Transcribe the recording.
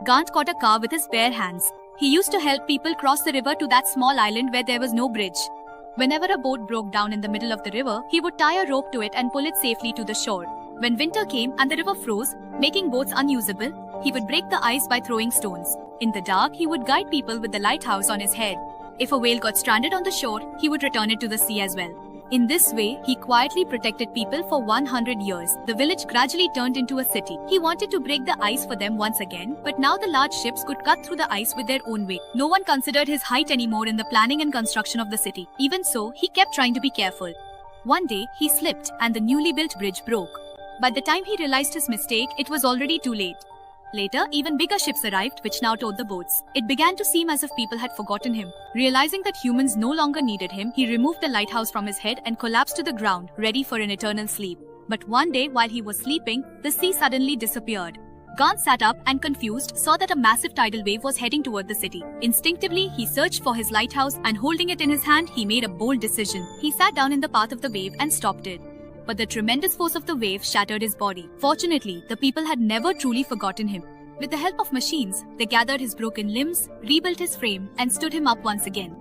Gant caught a car with his bare hands. He used to help people cross the river to that small island where there was no bridge. Whenever a boat broke down in the middle of the river, he would tie a rope to it and pull it safely to the shore. When winter came and the river froze, making boats unusable, he would break the ice by throwing stones. In the dark, he would guide people with the lighthouse on his head. If a whale got stranded on the shore, he would return it to the sea as well. In this way, he quietly protected people for 100 years. The village gradually turned into a city. He wanted to break the ice for them once again, but now the large ships could cut through the ice with their own weight. No one considered his height anymore in the planning and construction of the city. Even so, he kept trying to be careful. One day, he slipped and the newly built bridge broke. By the time he realized his mistake, it was already too late. Later, even bigger ships arrived, which now towed the boats. It began to seem as if people had forgotten him. Realizing that humans no longer needed him, he removed the lighthouse from his head and collapsed to the ground, ready for an eternal sleep. But one day, while he was sleeping, the sea suddenly disappeared. Gant sat up and, confused, saw that a massive tidal wave was heading toward the city. Instinctively, he searched for his lighthouse and, holding it in his hand, he made a bold decision. He sat down in the path of the wave and stopped it. But the tremendous force of the wave shattered his body. Fortunately, the people had never truly forgotten him. With the help of machines, they gathered his broken limbs, rebuilt his frame, and stood him up once again.